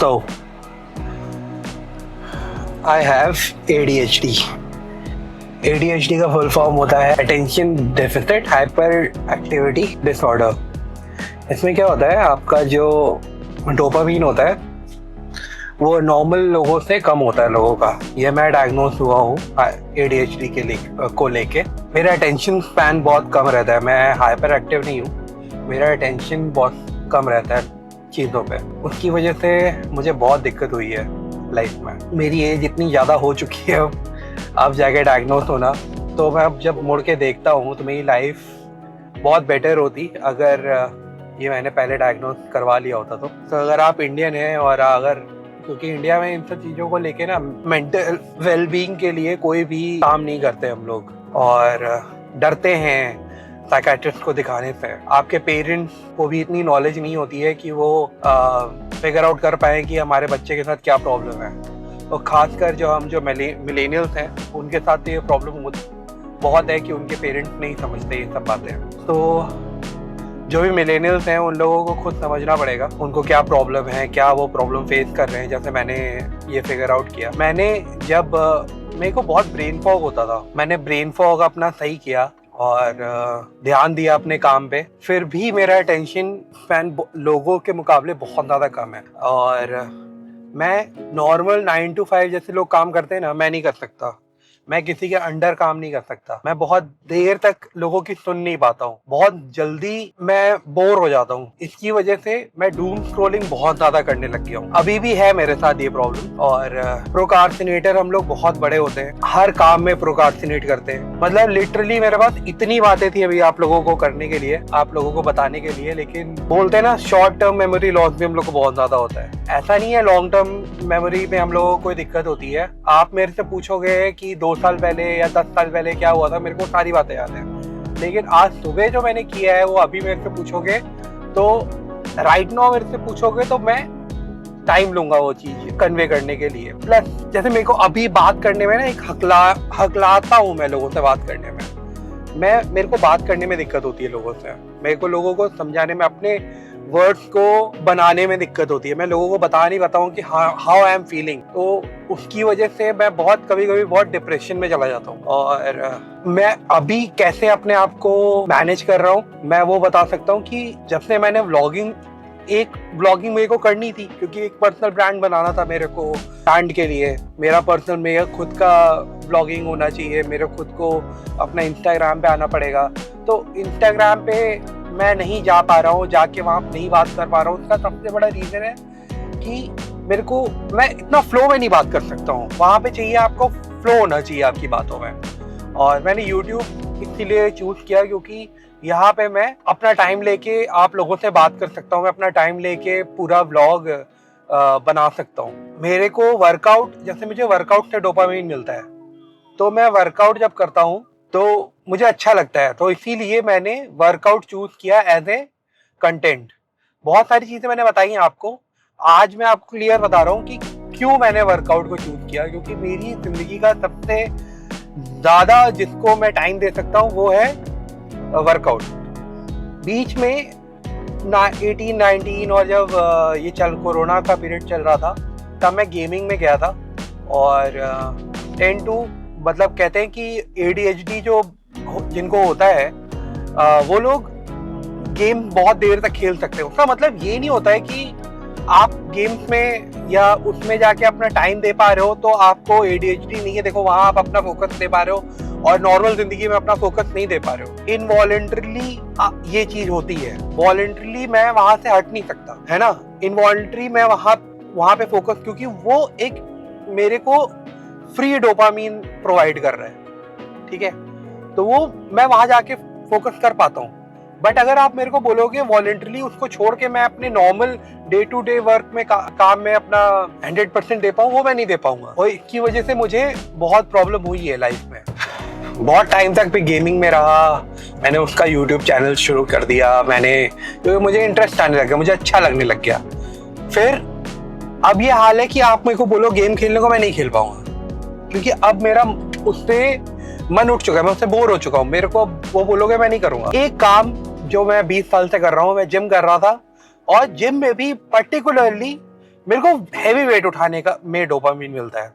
So, I have ADHD. ADHD का full form होता है attention deficit hyper activity disorder. इसमें क्या होता है, आपका जो डोपामीन होता है वो नॉर्मल लोगों से कम होता है लोगों का। ये मैं डायग्नोस हुआ हूँ ADHD को लेके। मेरा अटेंशन स्पैन बहुत कम रहता है। मैं हाइपर एक्टिव नहीं हूँ, मेरा अटेंशन बहुत कम रहता है चीज़ों पे। उसकी वजह से मुझे बहुत दिक्कत हुई है लाइफ में। मेरी एज इतनी ज़्यादा हो चुकी है अब जाके डायग्नोस होना, तो मैं अब जब मुड़ के देखता हूँ तो मेरी लाइफ बहुत बेटर होती अगर ये मैंने पहले डायग्नोस करवा लिया होता। तो अगर आप इंडियन हैं और अगर, क्योंकि इंडिया में इन सब चीज़ों को लेके ना मेंटल वेलबींग के लिए कोई भी काम नहीं करते हम लोग, और डरते हैं साइकेट्रिस्ट को दिखाने से। आपके पेरेंट्स को भी इतनी नॉलेज नहीं होती है कि वो फिगर आउट कर पाए कि हमारे बच्चे के साथ क्या प्रॉब्लम है। और ख़ासकर जो मिलेनियल्स हैं उनके साथ तो ये प्रॉब्लम बहुत है कि उनके पेरेंट्स नहीं समझते ये सब बातें। तो जो भी मिलेनियल्स हैं उन लोगों को खुद समझना पड़ेगा उनको क्या प्रॉब्लम है, क्या वो प्रॉब्लम फेस कर रहे हैं। जैसे मैंने ये फिगर आउट किया, मैंने जब मेरे को बहुत ब्रेन फॉग होता था, मैंने ब्रेन फॉग अपना सही किया और ध्यान दिया अपने काम पे, फिर भी मेरा अटेंशन स्पैन लोगों के मुकाबले बहुत ज़्यादा कम है। और मैं नॉर्मल 9 to 5 जैसे लोग काम करते हैं ना, मैं नहीं कर सकता। मैं किसी के अंडर काम नहीं कर सकता। मैं बहुत देर तक लोगों की सुन नहीं पाता हूँ, बहुत जल्दी मैं बोर हो जाता हूँ। इसकी वजह से मैं डूम स्क्रॉलिंग बहुत ज्यादा करने लग गया हूँ। अभी भी है मेरे साथ ये प्रॉब्लम। और प्रोकास्टिनेटर हम लोग बहुत बड़े होते हैं, हर काम में प्रोकास्टिनेट करते हैं। मतलब लिटरली मेरे पास इतनी बातें थी अभी आप लोगों को करने के लिए, आप लोगों को बताने के लिए, लेकिन बोलते हैं ना शॉर्ट टर्म मेमोरी लॉस भी हम लोग को बहुत ज्यादा होता है। ऐसा नहीं है लॉन्ग टर्म मेमोरी में हम लोगों को कोई दिक्कत होती है। आप मेरे से पूछोगे कि 2 साल पहले या 10 साल पहले क्या हुआ था, मेरे को सारी बातें याद हैं। लेकिन आज सुबह जो मैंने किया है वो अभी मेरे से पूछोगे तो राइट नाउ मेरे से पूछोगे तो मैं टाइम लूंगा वो चीज कन्वे करने के लिए। प्लस जैसे मेरे को अभी बात करने में ना एक हकलाता हूँ मैं लोगों से बात करने में। मेरे को बात करने में दिक्कत होती है लोगों से। मेरे को लोगों को समझाने में, अपने वर्ड्स को बनाने में दिक्कत होती है। मैं लोगों को बता नहीं पाता हूँ कि हाउ आई एम फीलिंग। तो उसकी वजह से मैं कभी कभी बहुत डिप्रेशन में चला जाता हूँ। और मैं अभी कैसे अपने आप को मैनेज कर रहा हूँ मैं वो बता सकता हूँ कि जब से मैंने ब्लॉगिंग मेरे को करनी थी, क्योंकि एक पर्सनल ब्रांड बनाना था मेरे को ब्रांड के लिए। मेरा खुद का ब्लॉगिंग होना चाहिए, मेरे खुद को अपना इंस्टाग्राम पे आना पड़ेगा। तो इंस्टाग्राम पे मैं नहीं जा पा रहा हूँ, जाके वहाँ नहीं बात कर पा रहा हूँ। उसका सबसे बड़ा रीज़न है कि मैं इतना फ्लो में नहीं बात कर सकता हूँ। वहाँ पे चाहिए आपको फ्लो होना चाहिए आपकी बातों में। और मैंने यूट्यूब इसीलिए चूज़ किया क्योंकि यहाँ पे मैं अपना टाइम लेके आप लोगों से बात कर सकता हूँ। मैं अपना टाइम लेके पूरा व्लॉग बना सकता हूँ। मेरे को मुझे वर्कआउट से डोपामिन मिलता है, तो मैं वर्कआउट जब करता हूँ तो मुझे अच्छा लगता है। तो इसीलिए मैंने वर्कआउट चूज किया एज ए कंटेंट। बहुत सारी चीजें मैंने बताई हैं आपको। आज मैं आपको क्लियर बता रहा हूँ कि क्यों मैंने वर्कआउट को चूज किया। क्योंकि मेरी जिंदगी का सबसे ज्यादा जिसको मैं टाइम दे सकता हूँ वो है वर्कआउट। बीच में 18-19 और जब ये कोरोना का पीरियड चल रहा था तब मैं गेमिंग में गया था। और 10 to मतलब कहते हैं कि ADHD जिनको होता है वो लोग गेम बहुत देर तक खेल सकते हैं। उसका मतलब ये नहीं होता है कि आप गेम्स में या उसमें जाके अपना टाइम दे पा रहे हो तो आपको ADHD नहीं है। देखो वहां आप अपना फोकस दे पा रहे हो और नॉर्मल जिंदगी में अपना फोकस नहीं दे पा रहे हो। इनवॉलंटरीली ये चीज होती है, वॉलंटरीली मैं वहां से हट नहीं सकता, है ना। इनवॉलंटरी मैं वहां पे फोकस, क्योंकि वो एक मेरे को फ्री डोपामीन प्रोवाइड कर रहा है, ठीक है। तो वो मैं वहां जाके फोकस कर पाता हूँ। बट अगर आप मेरे को बोलोगे वॉलंटरली उसको छोड़ के मैं अपने normal day to day work में काम में अपना 100% दे पाऊँ, वो मैं नहीं दे पाऊंगा। और इसकी वजह से मुझे बहुत प्रॉब्लम हुई है लाइफ में। बहुत टाइम तक भी गेमिंग में रहा। मैंने उसका यूट्यूब चैनल शुरू कर दिया क्योंकि मुझे इंटरेस्ट आने लग गया, मुझे अच्छा लगने लग गया। फिर अब ये हाल है कि आप मेरे को बोलो गेम खेलने को, मैं नहीं खेल पाऊंगा क्योंकि अब मेरा उससे मन उठ चुका है, मैं उससे बोर हो चुका हूँ। मेरे को वो बोलोगे मैं नहीं करूंगा। एक काम जो मैं 20 साल से कर रहा हूँ, मैं जिम कर रहा था और जिम में भी पर्टिकुलरली मेरे को हैवी वेट उठाने का में डोपामिन मिलता है।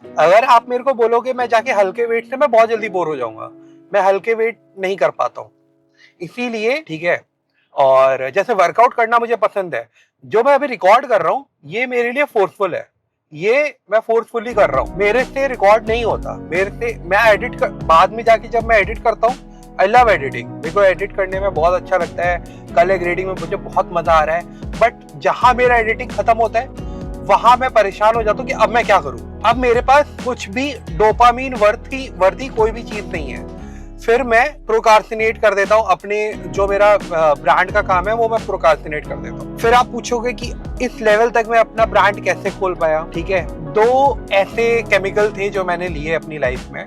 अगर आप मेरे को बोलोगे मैं जाके हल्के वेट से, मैं बहुत जल्दी बोर हो जाऊंगा, मैं हल्के वेट नहीं कर पाता हूँ, इसीलिए ठीक है। और जैसे वर्कआउट करना मुझे पसंद है, जो मैं अभी रिकॉर्ड कर रहा हूँ ये मेरे लिए फोर्सफुल है, ये मैं फोर्सफुली कर रहा हूँ, मेरे से रिकॉर्ड नहीं होता, मेरे से मैं एडिट कर, बाद में जाके जब मैं एडिट करता हूँ, आई लव एडिटिंग, मेरे को एडिट करने में बहुत अच्छा लगता है, कलर ग्रेडिंग में मुझे बहुत मजा आ रहा है। बट जहां मेरा एडिटिंग खत्म होता है वहां मैं परेशान हो जाता हूँ कि अब मैं क्या करूँ, अब मेरे पास कुछ भी डोपामीन वर्दी कोई भी चीज नहीं है। फिर मैं प्रोकास्टिनेट कर देता हूँ, अपने जो मेरा ब्रांड का काम है वो मैं प्रोकास्टिनेट कर देता हूँ। फिर आप पूछोगे कि इस लेवल तक मैं अपना ब्रांड कैसे खोल पाया, ठीक है। 2 ऐसे केमिकल थे जो मैंने लिए अपनी लाइफ में।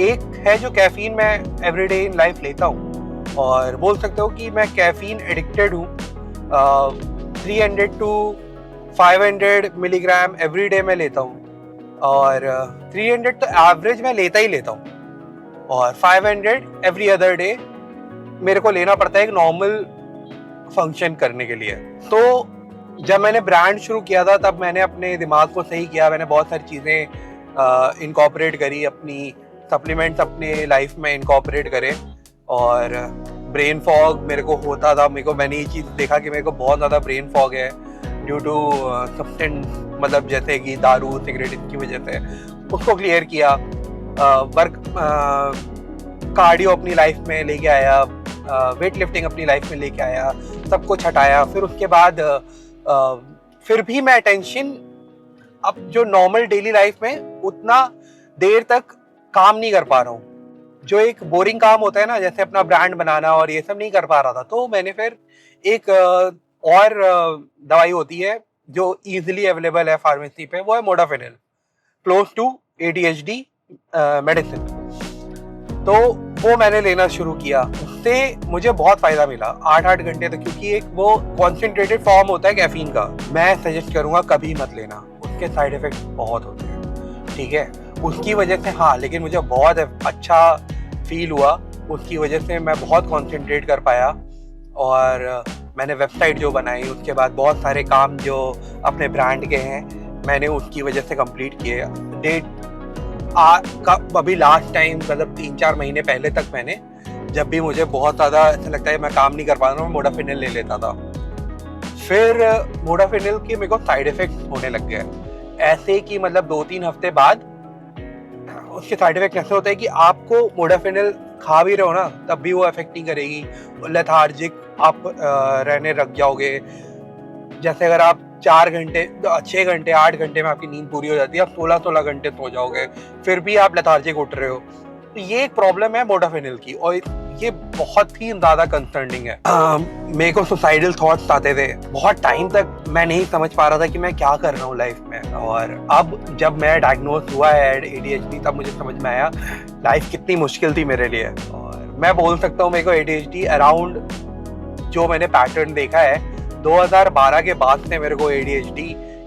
एक है जो कैफीन मैं एवरीडे इन लाइफ लेता हूँ, और बोल सकते हो कि मैं कैफीन एडिक्टेड हूँ। 300 to 500 मिलीग्राम एवरी डे मैं लेता हूँ, और 300 तो एवरेज मैं लेता ही लेता हूँ, और 500 एवरी अदर डे मेरे को लेना पड़ता है एक नॉर्मल फंक्शन करने के लिए। तो जब मैंने ब्रांड शुरू किया था तब मैंने अपने दिमाग को सही किया, मैंने बहुत सारी चीज़ें इनकॉर्पोरेट करी, अपनी सप्लीमेंट्स अपने लाइफ में इनकॉर्पोरेट करे। और ब्रेन फॉग मेरे को होता था, मैंने ये चीज़ देखा कि मेरे को बहुत ज़्यादा ब्रेन फॉग है ड्यू टू सब्सटेंस, मतलब जैसे कि दारू सिगरेट, इसकी वजह से उसको क्लियर किया। वर्क कार्डियो अपनी लाइफ में लेके आया, वेट लिफ्टिंग अपनी लाइफ में लेके आया, सब कुछ हटाया। फिर उसके बाद फिर भी मैं टेंशन अब जो नॉर्मल डेली लाइफ में उतना देर तक काम नहीं कर पा रहा हूँ, जो एक बोरिंग काम होता है ना, जैसे अपना ब्रांड बनाना और ये सब नहीं कर पा रहा था। तो मैंने फिर एक और दवाई होती है जो इजीली अवेलेबल है फार्मेसी पे, वो है modafinil, close to ADHD medicine. तो वो मैंने लेना शुरू किया, उससे मुझे बहुत फायदा मिला 8-8 घंटे तक, क्योंकि एक वो कॉन्सेंट्रेटेड फॉर्म होता है कैफीन का। मैं सजेस्ट करूंगा कभी मत लेना, उसके साइड इफेक्ट बहुत होते हैं, ठीक है। उसकी वजह से हाँ, लेकिन मुझे बहुत अच्छा फील हुआ, उसकी वजह से मैं बहुत कॉन्सेंट्रेट कर पाया, और मैंने वेबसाइट जो बनाई, उसके बाद बहुत सारे काम जो अपने ब्रांड के हैं मैंने उसकी वजह से कंप्लीट किए। अभी लास्ट टाइम मतलब 3-4 महीने पहले तक मैंने, जब भी मुझे बहुत ज़्यादा ऐसा लगता है मैं काम नहीं कर पा रहा हूँ, मैं मोडाफिनिल ले लेता था। फिर मोडाफिनिल के मेरे को साइड इफेक्ट होने लग गए, ऐसे कि मतलब 2-3 हफ्ते बाद उसके साइड इफेक्ट ऐसे होते हैं कि आपको मोडाफिनिल खा भी रहो ना तब भी वो इफेक्ट नहीं करेगी, लेथार्जिक आप रहने लग जाओगे। जैसे अगर आप 4 घंटे 6 घंटे 8 घंटे में आपकी नींद पूरी हो जाती है, आप 16 घंटे सो जाओगे, फिर भी आप लेथार्जिक उठ रहे हो। तो ये एक प्रॉब्लम है मोडाफिनिल की, और ये बहुत ही ज्यादा कंसर्निंग है। मेरे को सुसाइडल थॉट्स आते थे, बहुत टाइम तक मैं नहीं समझ पा रहा था कि मैं क्या कर रहा हूँ लाइफ में। और अब जब मैं डायग्नोज हुआ है ADHD, तब मुझे समझ में आया लाइफ कितनी मुश्किल थी मेरे लिए। और मैं बोल सकता हूँ मेरे को ADHD अराउंड, जो मैंने पैटर्न देखा है 2012 के बाद से मेरे को ADHD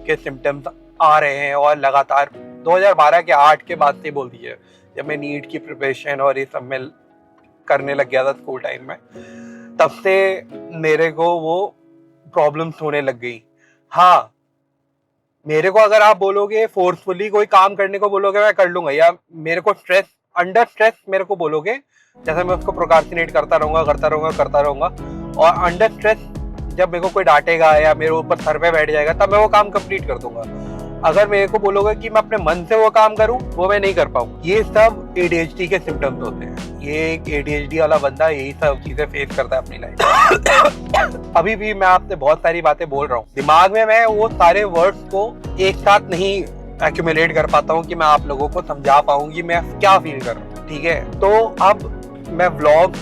के सिम्टम्स आ रहे हैं, और लगातार 2012 के 8 के बाद से बोल दीजिए, जब मैं नीट की प्रिपरेशन और ये सब में करने लग गया था स्कूल टाइम में, तब से मेरे को वो प्रॉब्लम्स होने लग गई। हाँ, मेरे को अगर आप बोलोगे फोर्सफुली कोई काम करने को बोलोगे मैं कर लूंगा, या मेरे को अंडर स्ट्रेस मेरे को बोलोगे, जैसे मैं उसको प्रोकास्टिनेट करता रहूंगा, और अंडर स्ट्रेस जब मेरे को कोई डांटेगा या मेरे ऊपर सर पे बैठ जाएगा तब मैं वो काम कंप्लीट कर दूंगा। अगर मेरे को बोलोगे कि मैं अपने मन से वो काम करूं, वो मैं नहीं कर पाऊँ। ये सब ADHD के सिम्टम्स होते हैं। ये एक ADHD वाला बंदा यही सब चीजें फेस करता है अपनी लाइफ। अभी भी मैं आपसे बहुत सारी बातें बोल रहा हूँ, दिमाग में मैं वो सारे वर्ड्स को एक साथ नहीं एक्यूमुलेट कर पाता हूँ कि मैं आप लोगों को समझा पाऊँ कि मैं क्या फील कर रहा हूँ, ठीक है। तो अब मैं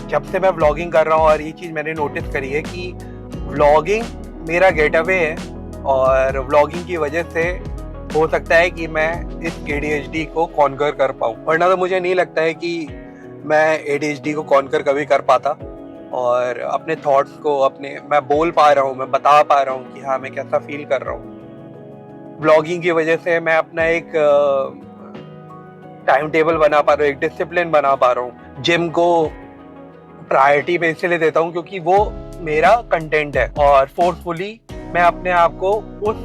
जब से मैं व्लॉगिंग कर रहा हूँ, और ये चीज मैंने नोटिस करी है कि व्लॉगिंग मेरा गेट अवे है, और व्लॉगिंग की वजह से हो सकता है कि मैं इस ADHD को कॉन्कर कर पाऊँ, वरना तो मुझे नहीं लगता है कि मैं ADHD को कॉन्कर कभी कर पाता। और अपने थॉट्स को मैं बोल पा रहा हूँ, मैं बता पा रहा हूँ कि हाँ मैं कैसा फील कर रहा हूँ। व्लॉगिंग की वजह से मैं अपना एक टाइम टेबल बना पा रहा हूँ, एक डिसिप्लिन बना पा रहा हूँ। जिम को प्रायोरिटी मैं इसलिए देता हूँ क्योंकि वो मेरा कंटेंट है, और फोर्सफुली मैं अपने आप को उस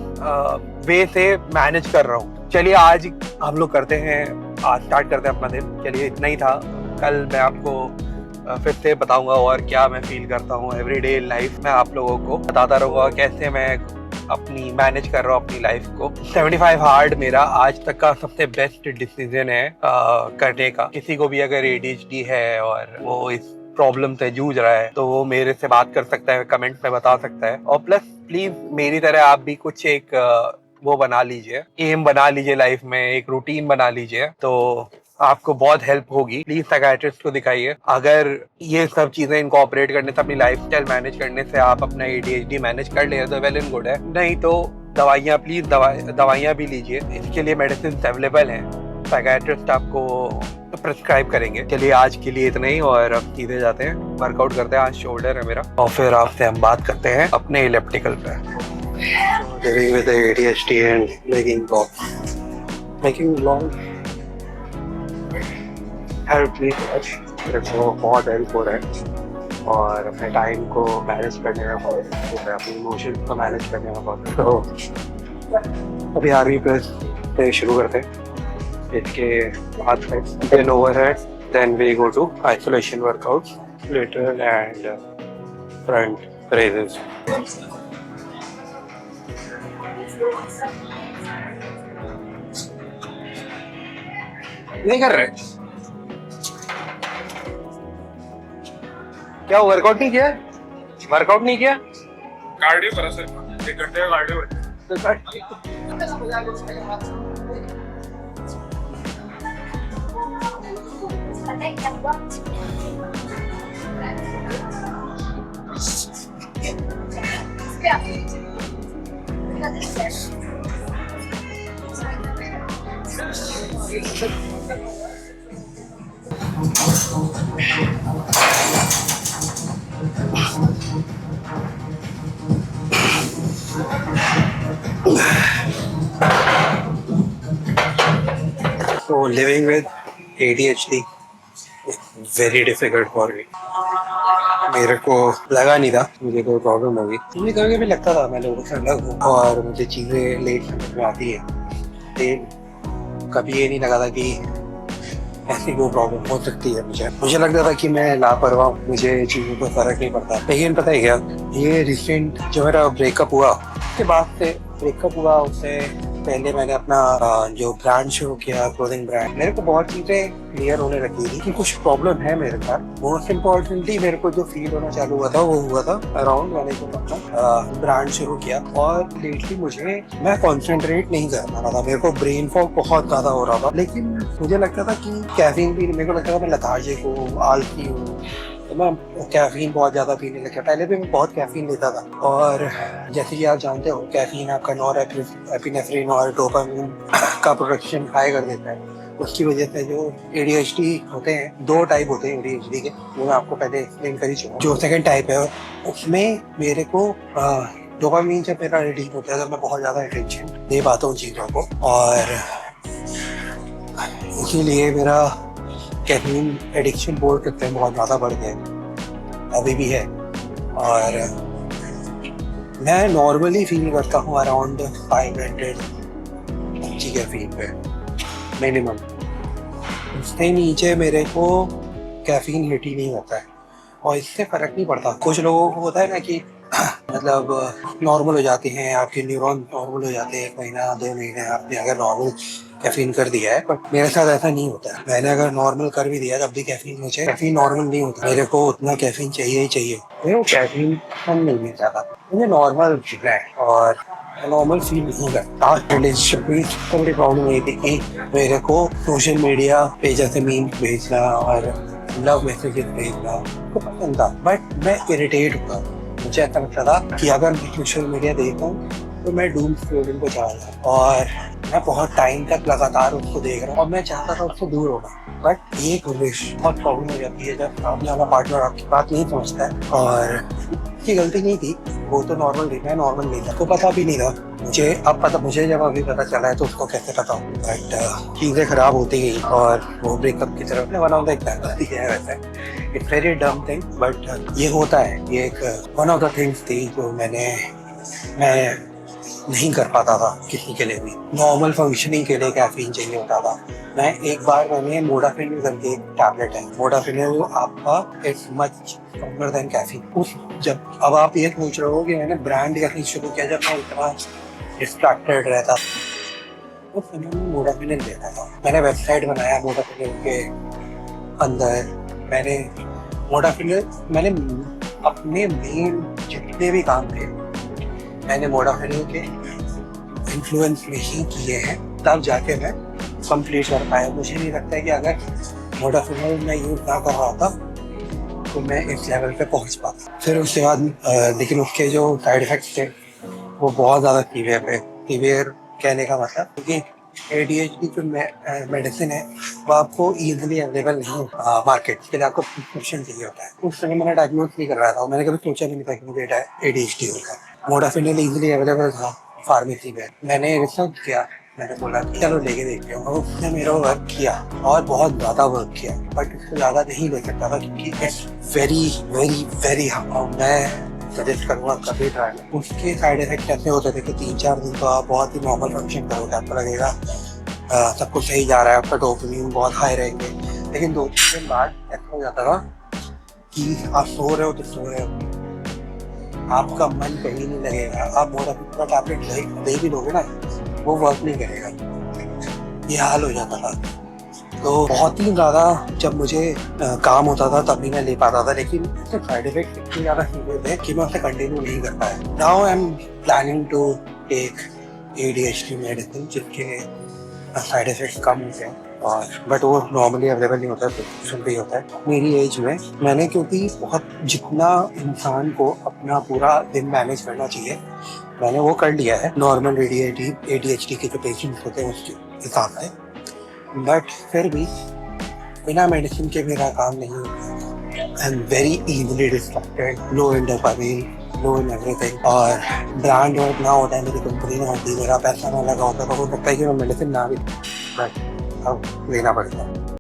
वे से मैनेज कर रहा हूँ। चलिए आज हम लोग करते हैं, आज स्टार्ट करते हैं अपना दिन। चलिए इतना ही था। कल मैं आपको फिर से बताऊंगा और क्या मैं फील करता हूँ एवरीडे लाइफ में, आप लोगों को बताता रहूँगा कैसे मैं अपनी मैनेज कर रहा हूँ अपनी लाइफ को। 75 हार्ड मेरा आज तक का सबसे बेस्ट डिसीजन है करने का। किसी को भी अगर ADHD है और वो इस प्रॉब्लम से जूझ रहा है तो वो मेरे से बात कर सकता है, कमेंट में बता सकता है। और प्लस प्लीज मेरी तरह आप भी कुछ एक वो बना लीजिए, एम बना लीजिए लाइफ में, एक रूटीन बना लीजिए, तो आपको बहुत हेल्प होगी। प्लीज साइकियाट्रिस्ट को दिखाइए। अगर ये सब चीजें इनकॉर्पोरेट करने से, अपनी लाइफस्टाइल मैनेज करने से आप अपना ADHD मैनेज कर ले तो वेल एंड गुड है, नहीं तो दवाइयाँ प्लीज दवाइयाँ भी लीजिए। इसके लिए मेडिसिन अवेलेबल हैं, साइकियाट्रिस्ट आपको प्रिस्क्राइब करेंगे। चलिए आज के लिए इतना ही और अब सीधे जाते हैं, वर्कआउट करते हैं। आज शोल्डर है मेरा और फिर आपसे हम बात करते हैं अपने इलेप्टिकल पे। Living with ADHD and making vlogs help नहीं मेरे को बहुत हेल्प हो रहा है और अपने टाइम को मैनेज करने में बहुत हेल्प हो रहा है, अपने इमोशंस को मैनेज करने में बहुत। तो अभी आर्मी प्लस से शुरू करते हैं। इसके बाद then overhead, then we go to isolation workouts, lateral and front raises. नहीं कर रहे क्या? वर्कआउट नहीं किया? वर्कआउट नहीं किया? कार्डियो करा सर, 1 घंटे का cardio. So living with ADHD is very difficult for me. मेरे को लगा नहीं था मुझे कोई प्रॉब्लम होगी। मुझे कभी कभी लगता था मैं लोगों से अलग हूँ और मुझे चीज़ें लेट समझ में आती है, लेकिन कभी ये नहीं लगा था कि ऐसी कोई प्रॉब्लम हो सकती है। मुझे लगता था कि मैं लापरवाह हूँ, मुझे चीज़ों को फर्क नहीं पड़ता। लेकिन पता है क्या, ये रिसेंट जो मेरा ब्रेकअप हुआ, उसके बाद से ब्रेकअप हुआ उससे पहले मैंने अपना जो ब्रांड शुरू किया, क्लोथिंग ब्रांड, मेरे को बहुत चीजें क्लियर होने लगी थी कि कुछ प्रॉब्लम है मेरे साथ। मोस्ट इम्पोर्टेंटली मेरे को जो फील होना चालू हुआ था वो हुआ था अराउंड मैंने जो अपना ब्रांड शुरू किया। और लेटली मैं कॉन्सेंट्रेट नहीं कर पा रहा था, मेरे को ब्रेन फॉग बहुत ज्यादा हो रहा था। लेकिन मुझे लगता था कि कैफीन भी, मेरे को लगता था मैं लेथार्जिक हूँ, आलसी हूँ, तो मैं कैफीन बहुत ज़्यादा पीने लगा। पहले भी मैं बहुत कैफीन लेता था और जैसे कि आप जानते हो कैफीन आपका नॉरएपिनेफ्रिन और डोपामिन का प्रोडक्शन हाई कर देता है। उसकी वजह से जो ADHD होते हैं, 2 टाइप होते हैं ADHD के, वो मैं आपको पहले एक्सप्लेन कर ही चुका। जो सेकंड टाइप है उसमें मेरे को डोपामिन जब मेरा रिलीज होता है तो मैं बहुत ज़्यादा अटेंशन दे पाता हूँ चीज़ों को, और इसीलिए मेरा कैफीन एडिक्शन बोल सकते हैं बहुत ज़्यादा बढ़ गया, अभी भी है। और मैं नॉर्मली फील करता हूँ अराउंड 500 कैफीन पे मिनिमम। उससे नीचे मेरे को कैफीन हिट ही नहीं होता है और इससे फ़र्क नहीं पड़ता। कुछ लोगों को होता है ना कि मतलब नॉर्मल हो जाते हैं, आपके न्यूरॉन नॉर्मल हो जाते हैं, 1 महीना 2 महीने आपने अगर नॉर्मल कैफीन कर दिया है, बट मेरे साथ ऐसा नहीं होता है। मैंने अगर नॉर्मल कर भी दिया तब भी कैफीन नॉर्मल नहीं होता। मेरे को उतना कैफीन चाहिए ही चाहिए। मेरे को कैफीन कम नहीं मिल जाता, मुझे नॉर्मल है और नॉर्मल फील नहीं करता। रिलेशनशिप में सबसे प्रॉब्लम ये थी कि मेरे को सोशल मीडिया पे जैसे मीम भेजना और लव मैसेजेस भेजना तो पसंद था, बट मैं इरिटेट होता। मुझे ऐसा लगता था कि अगर मैं सोशल मीडिया देखता हूँ तो मैं डूम स्क्रोलिंग को जा रहा हूँ और मैं बहुत टाइम तक लगातार उसको देख रहा हूँ और मैं चाहता था उससे दूर होना। बट ये बहुत प्रॉब्लम हो जाती है जब सामने वाला पार्टनर आपकी बात नहीं समझता है। और उसकी गलती नहीं थी, वो तो नॉर्मल नहीं था, नॉर्मल नहीं था, तो पता भी नहीं था मुझे। अब पता, मुझे जब अभी पता चला है तो उसको कैसे पता हो। बट चीज़ें खराब होती गई और वो ब्रेकअप की तरफ वन ऑफ द एग्जाम्पल है वैसे। इट्स वेरी डम थिंग बट ये होता है। ये एक वन ऑफ द थिंग्स थी जो मैंने मैं नहीं कर पाता था किसी के लिए भी। नॉर्मल फंक्शनिंग के लिए कैफीन चाहिए होता था। मैंने मोडाफिनिल करके एक टैबलेट है, मोडाफिनिल आपका it's much stronger than caffeine. उस जब अब आप ये सोच रहे हो कि मैंने ब्रांड कैसे शुरू किया जब मैं इतना डिस्ट्रैक्टेड रहता, उस समय में मोडाफिनिल लेता था। मैंने वेबसाइट बनाया मोडाफिनिल के अंदर। मैंने अपने मेन जितने भी काम थे मैंने मोडाफिनिल के इन्फ्लुएंस में ही किए हैं, तब जाके मैं कंप्लीट कर पाया। मुझे नहीं लगता है कि अगर मोडाफिनिल मैं यूज ना कर रहा होता तो मैं इस लेवल पे पहुंच पाता। फिर उसके बाद लेकिन उसके जो साइड इफेक्ट्स थे वो बहुत ज़्यादा सीवियर कहने का मतलब, क्योंकि ADHD जो मेडिसिन है वो आपको ईजिली अवेलेबल नहीं है मार्केट के लिए, आपको प्रिस्क्रिप्शन चाहिए होता है। उस समय मैंने डायग्नोज नहीं कर रहा था, मैंने कभी सोचा भी नहीं था कि मुझे ADHD होगा। मोडाफिनिल ईजिली अवेलेबल था फार्मेसी में। मैंने रिसर्च किया, मैंने बोला कि चलो लेके देखते हैं, और उसने मेरा वर्क किया और बहुत ज़्यादा वर्क किया, बट इससे ज़्यादा नहीं ले सकता था क्योंकि इट्स वेरी वेरी वेरी मैं सजेस्ट करूँगा कभी ट्राई। उसके साइड इफेक्ट ऐसे होते थे कि 3-4 दिन तो आप बहुत ही नॉर्मल फंक्शन करोगे, आपको लगेगा सब कुछ सही जा रहा है, आपका डोपामिन बहुत हाई रहेंगे। लेकिन 2-3 दिन बाद ऐसा हो जाता था कि आप सो रहे हो तो सो रहे हो, आपका मन कहीं नहीं लगेगा। आप मोडाफिनिल का टैबलेट ले भी लोगे ना, वो वर्क नहीं करेगा, ये हाल हो जाता था। तो बहुत ही ज़्यादा जब मुझे काम होता था तभी मैं ले पाता था, लेकिन इसके साइड इफेक्ट इतने ज़्यादा सीरियस थे कि मैं उसे कंटिन्यू नहीं कर पाया। Now I am planning to take ADHD medicine जिसके साइड इफेक्ट्स कम होते हैं, और बट वो नॉर्मली अवेलेबल नहीं होता है, प्रिस्क्रिप्शन भी होता है। मेरी एज में मैंने, क्योंकि बहुत जितना इंसान को अपना पूरा दिन मैनेज करना चाहिए मैंने वो कर लिया है नॉर्मल ADHD के जो पेशेंट्स होते हैं उसके हिसाब से, बट फिर भी बिना मेडिसिन के मेरा काम नहीं होता। I am very easily distracted, low in dopamine, low in everything. और ब्रांड वर्क ना होता है, मेरी कंपनी ना होती, मेरा पैसा ना लगा होता तो हो सकता है कि मैं मेडिसिन ना भी, बट अब लेना पड़ता है।